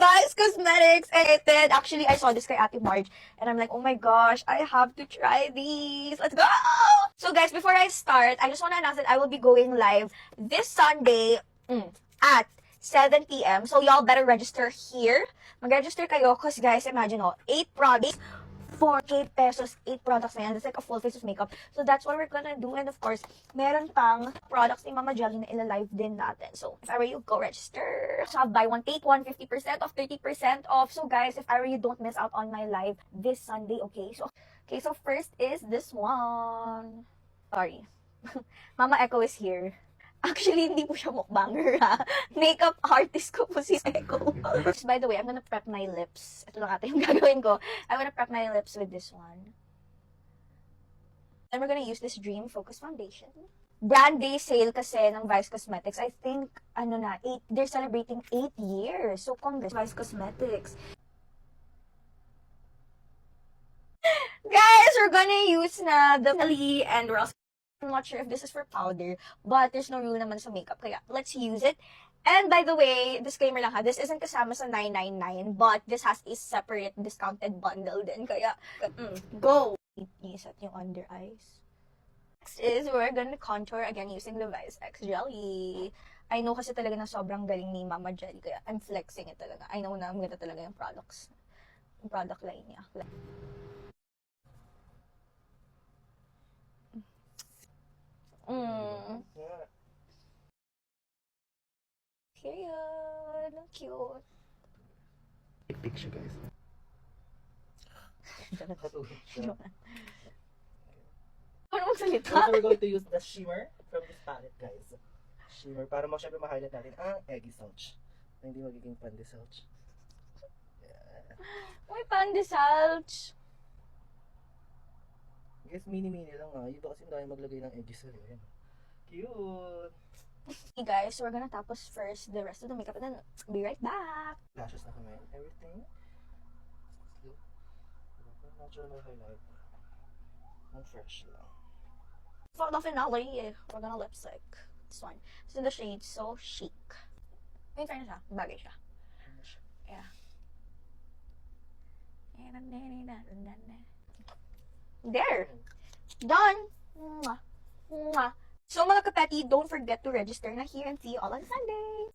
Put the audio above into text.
Vice Cosmetics. And actually, I saw this kay Ate Marge. And I'm like, oh my gosh, I have to try these. Let's go! So guys, before I start, I just want to announce that I will be going live this Sunday at 7 p.m. So y'all better register here. Mag-register kayo because guys, imagine 8 products, 4K pesos, 8 products na yan. That's like a full face of makeup. So that's what we're gonna do. And of course, meron pang products ni Mama Jelly na ilalive din natin. So if I were you, go register. So have buy one, take one, 50% off, 30% off. So guys, if I were you, don't miss out on my live this Sunday, okay? So first is this one. Sorry. Mama Echo is here. Actually, hindi po siya mukbanger, ha? Makeup artist ko po si Echo. By the way, I'm gonna prep my lips. Ito lang ata yung gagawin ko. I'm gonna prep my lips with this one. Then we're gonna use this Dream Focus Foundation. Brand Day sale kasi ng Vice Cosmetics. I think, they're celebrating 8 years. So, congrats, Vice Cosmetics. Guys, we're gonna use na the Melly and we're also I'm not sure if this is for powder, but there's no rule naman sa makeup, kaya let's use it. And by the way, disclaimer lang ha, this isn't kasama sa 999, but this has a separate discounted bundle din, kaya go! Iset yung under eyes. Next is, we're gonna contour again using the Vice X Jelly. I know kasi talaga na sobrang galing ni Mama Jelly, kaya I'm flexing it talaga. I know na maganda talaga yung products. Yung product line niya. Period. Cute. Pick siya, guys. Katulog siya. Ano mong salita? So we're going to use the shimmer from this palette, guys. Shimmer, para syempre ma-highlight natin ang eggy salch. Na hindi magiging pandi salch. Yeah. May pandesalch. Guys, mini-mini lang ha. Ito kasi dahil maglagay ng eggy salch. Cute! Okay guys, so we're gonna tapos first the rest of the makeup and then be right back. Lashes na kami. Everything. Natural highlight. Ang fresh lang. For the finale, we're gonna lipstick. This one. It's in the shade So Chic. May try na siya. Bagay siya. Yeah. There! Done! Mwah. Mwah. So mga kapati, don't forget to register na here and see you all on Sunday!